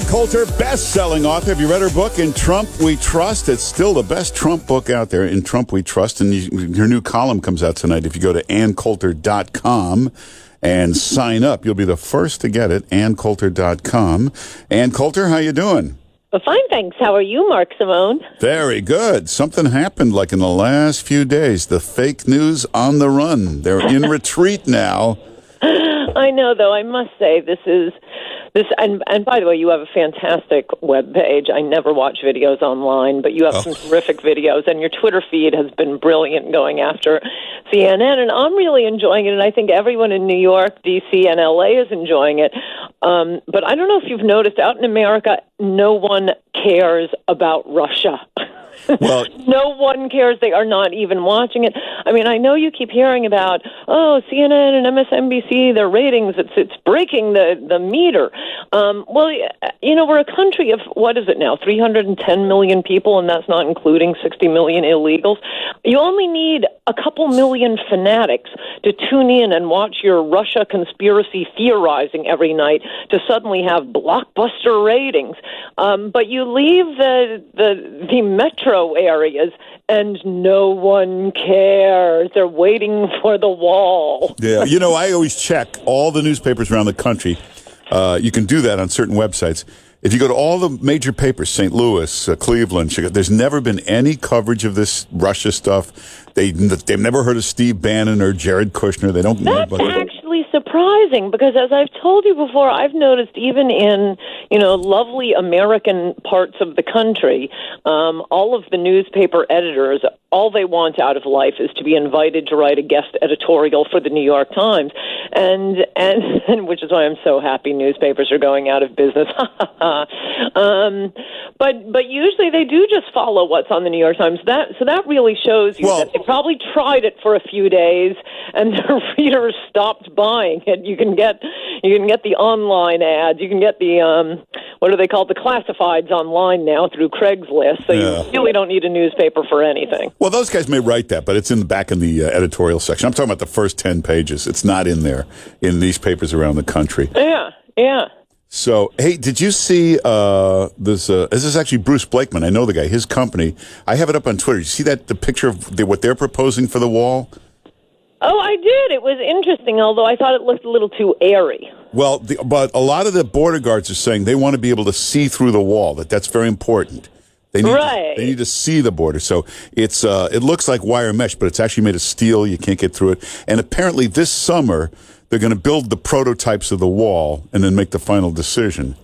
Coulter, best-selling author. Have you read her book, In Trump We Trust? It's still the best Trump book out there, In Trump We Trust. And your new column comes out tonight. If you go to AnnCoulter.com and sign up, you'll be the first to get it, AnnCoulter.com. Ann Coulter, how you doing? Well, fine, thanks. How are you, Mark Simone? Very good. Something happened like in the last few days. The fake news on the run. They're in retreat now. I know, though. I must say, this. And by the way, you have a fantastic webpage. I never watch videos online, but you have some terrific videos, and your Twitter feed has been brilliant going after CNN, and I'm really enjoying it, and I think everyone in New York, D.C., and L.A. is enjoying it. But I don't know if you've noticed, out in America, no one cares about Russia. Well, no one cares. They are not even watching it. I mean, I know you keep hearing about, CNN and MSNBC, their ratings, it's breaking the meter. Well, you know, we're a country of, what is it now, 310 million people, and that's not including 60 million illegals. You only need a couple million fanatics to tune in and watch your Russia conspiracy theorizing every night to suddenly have blockbuster ratings. But you leave the metro areas, and no one cares. They're waiting for the wall. Yeah, you know, I always check all the newspapers around the country. You can do that on certain websites. If you go to all the major papers, St. Louis, Cleveland, Chicago, there's never been any coverage of this Russia stuff. They've never heard of Steve Bannon or Jared Kushner. They don't know about That's actually surprising, because as I've told you before, I've noticed even in, lovely American parts of the country, all of the newspaper editors, all they want out of life is to be invited to write a guest editorial for the New York Times, and which is why I'm so happy newspapers are going out of business. But usually they do just follow what's on the New York Times. So that really shows you that they probably tried it for a few days, and their readers stopped buying it. You can get the online ads. You can get the what are they called? The classifieds online now through Craigslist. So you really don't need a newspaper for anything. Well, those guys may write that, but it's in the back in the editorial section. I'm talking about the first 10 pages. It's not in there in these papers around the country. Yeah. So, hey, did you see this? This is actually Bruce Blakeman. I know the guy. His company. I have it up on Twitter. You see the picture of what they're proposing for the wall? Oh, I did. It was interesting, although I thought it looked a little too airy. Well, but a lot of the border guards are saying they want to be able to see through the wall. That's very important. They need to see the border. So it looks like wire mesh, but it's actually made of steel. You can't get through it. And apparently this summer they're going to build the prototypes of the wall and then make the final decision.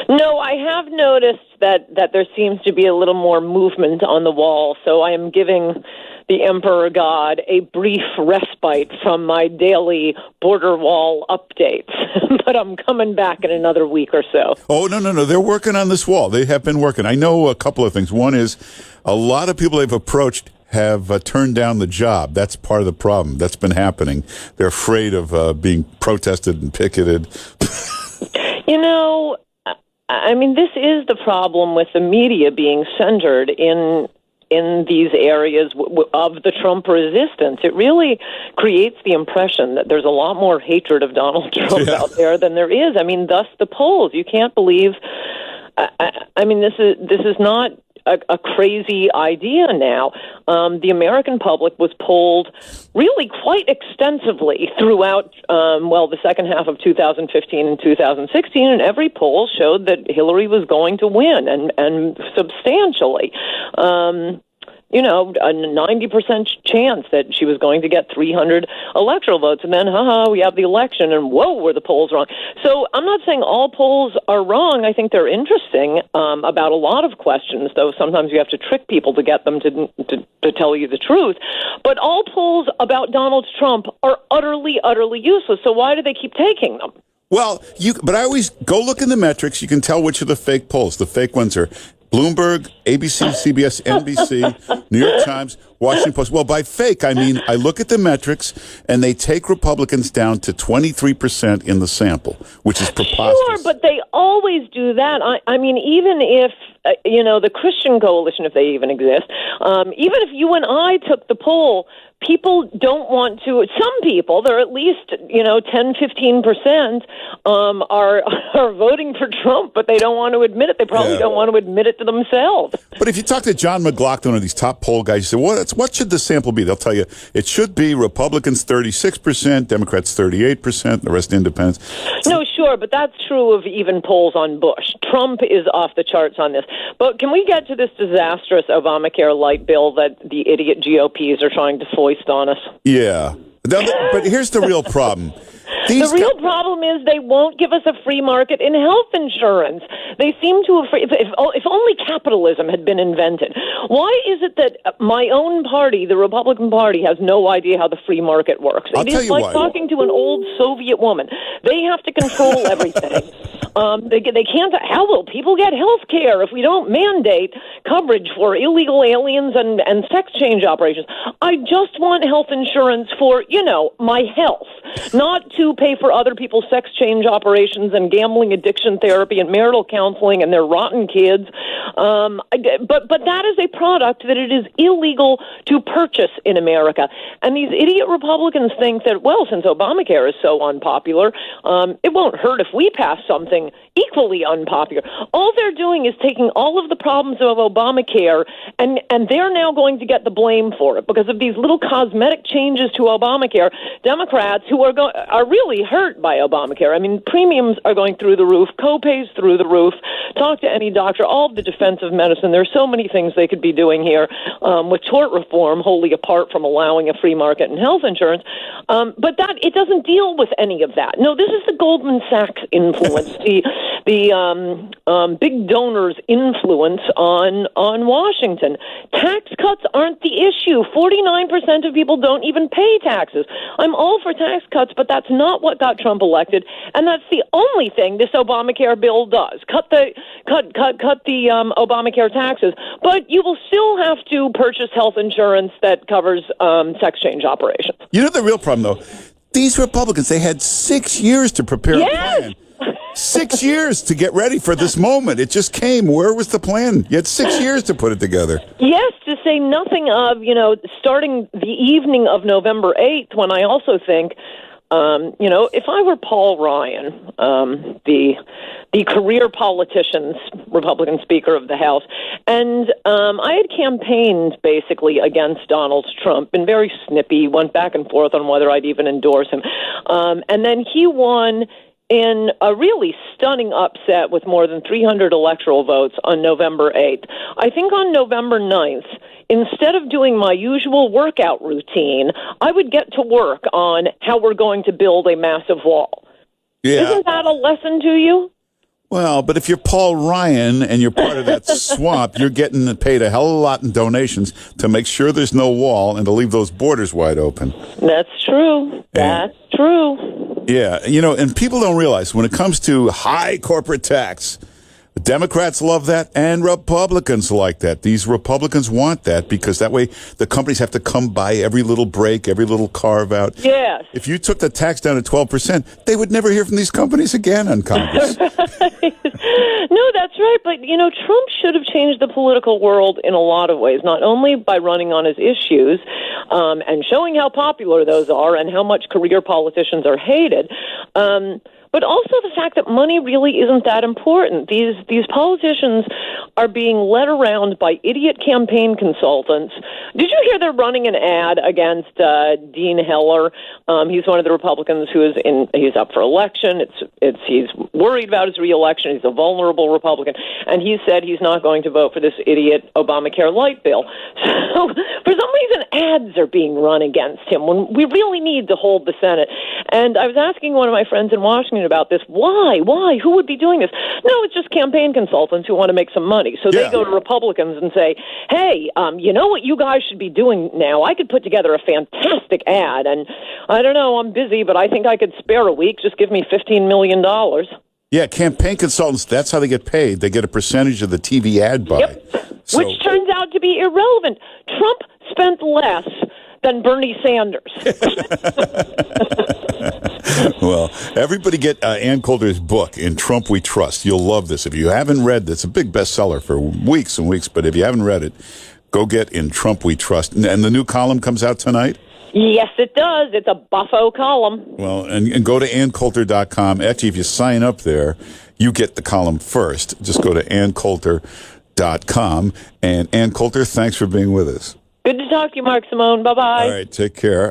No, I have noticed that there seems to be a little more movement on the wall. So I am giving the Emperor God a brief respite from my daily border wall updates. But I'm coming back in another week or so. Oh, no. They're working on this wall. They have been working. I know a couple of things. One is a lot of people they've approached have turned down the job. That's part of the problem. That's been happening. They're afraid of being protested and picketed. I mean, this is the problem with the media being centered in these areas of the Trump resistance. It really creates the impression that there's a lot more hatred of Donald Trump out there than there is. I mean, thus the polls. You can't believe. I mean, this is not a crazy idea now. The American public was polled really quite extensively throughout, the second half of 2015 and 2016, and every poll showed that Hillary was going to win, and substantially. A 90% chance that she was going to get 300 electoral votes. And then, we have the election, and whoa, were the polls wrong. So I'm not saying all polls are wrong. I think they're interesting about a lot of questions, though sometimes you have to trick people to get them to tell you the truth. But all polls about Donald Trump are utterly, utterly useless. So why do they keep taking them? Well, but I always go look in the metrics. You can tell which are the fake polls. The fake ones are Bloomberg, ABC, CBS, NBC, New York Times, Washington Post. Well, by fake, I mean I look at the metrics, and they take Republicans down to 23% in the sample, which is preposterous. Sure, but they always do that. I mean, even if, the Christian Coalition, if they even exist, even if you and I took the poll, people don't want to. Some people, there are at least 10-15% are voting for Trump, but they don't want to admit it. They probably don't want to admit it to themselves. But if you talk to John McLaughlin or these top poll guys, you say, what should the sample be? They'll tell you it should be Republicans 36%, Democrats 38%, the rest independents. No, sure, but that's true of even polls on Bush. Trump is off the charts on this. But can we get to this disastrous Obamacare light bill that the idiot GOPs are trying to foist on us? Yeah. But here's the real problem. The real problem is they won't give us a free market in health insurance. They seem to have, if only capitalism had been invented. Why is it that my own party, the Republican Party, has no idea how the free market works? It is like talking to an old Soviet woman. They have to control everything. They can't. How will people get health care if we don't mandate coverage for illegal aliens and sex change operations? I just want health insurance for, my health, not to pay for other people's sex change operations and gambling addiction therapy and marital counseling and their rotten kids. But that is a product that it is illegal to purchase in America. And these idiot Republicans think that, well, since Obamacare is so unpopular, it won't hurt if we pass something equally unpopular. All they're doing is taking all of the problems of Obamacare, and they're now going to get the blame for it because of these little cosmetic changes to Obamacare. Democrats who are really hurt by Obamacare. I mean, premiums are going through the roof, co-pays through the roof. Talk to any doctor, all of the defensive medicine. There's so many things they could be doing here with tort reform, wholly apart from allowing a free market in health insurance. But it doesn't deal with any of that. No, this is the Goldman Sachs influence, the big donors' influence on Washington. Tax cuts aren't the issue. 49% of people don't even pay taxes. I'm all for tax cuts, but that's not what got Trump elected, and that's the only thing this Obamacare bill does. Cut the Obamacare taxes, but you will still have to purchase health insurance that covers sex change operations. You know the real problem, though? These Republicans, they had 6 years to prepare a plan. 6 years to get ready for this moment. It just came. Where was the plan? You had 6 years to put it together. Yes, to say nothing of, starting the evening of November 8th, when I also think, if I were Paul Ryan, the career politician's Republican Speaker of the House, and I had campaigned basically against Donald Trump, been very snippy, went back and forth on whether I'd even endorse him, and then he won in a really stunning upset with more than 300 electoral votes on November 8th. I think on November 9th, instead of doing my usual workout routine, I would get to work on how we're going to build a massive wall. Yeah. Isn't that a lesson to you? Well, but if you're Paul Ryan and you're part of that swamp, you're getting paid a hell of a lot in donations to make sure there's no wall and to leave those borders wide open. That's true. That's true. Yeah, and people don't realize when it comes to high corporate tax, the Democrats love that and Republicans like that. These Republicans want that because that way the companies have to come by every little break, every little carve out. Yes. If you took the tax down to 12%, they would never hear from these companies again on Congress. No, that's right. But, Trump should have changed the political world in a lot of ways, not only by running on his issues and showing how popular those are and how much career politicians are hated, but also the fact that money really isn't that important. These politicians are being led around by idiot campaign consultants. Did you hear they're running an ad against Dean Heller? He's one of the Republicans he's up for election. He's worried about his reelection. He's a vulnerable Republican, and he said he's not going to vote for this idiot Obamacare light bill. So for some reason, ads are being run against him when we really need to hold the Senate. And I was asking one of my friends in Washington about this. Why? Who would be doing this? No, it's just campaign consultants who want to make some money. So they go to Republicans and say, hey, you know what you guys should be doing now? I could put together a fantastic ad, and I don't know, I'm busy, but I think I could spare a week. Just give me $15 million. Yeah, campaign consultants, that's how they get paid. They get a percentage of the TV ad buy. Yep. Which turns out to be irrelevant. Trump spent less than Bernie Sanders. Well, everybody get Ann Coulter's book, In Trump We Trust. You'll love this. If you haven't read this, it's a big bestseller for weeks and weeks, but if you haven't read it, go get In Trump We Trust. And the new column comes out tonight? Yes, it does. It's a buffo column. Well, and go to AnnCoulter.com. Actually, if you sign up there, you get the column first. Just go to AnnCoulter.com. And Ann Coulter, thanks for being with us. Good to talk to you, Mark Simone. Bye-bye. All right, take care.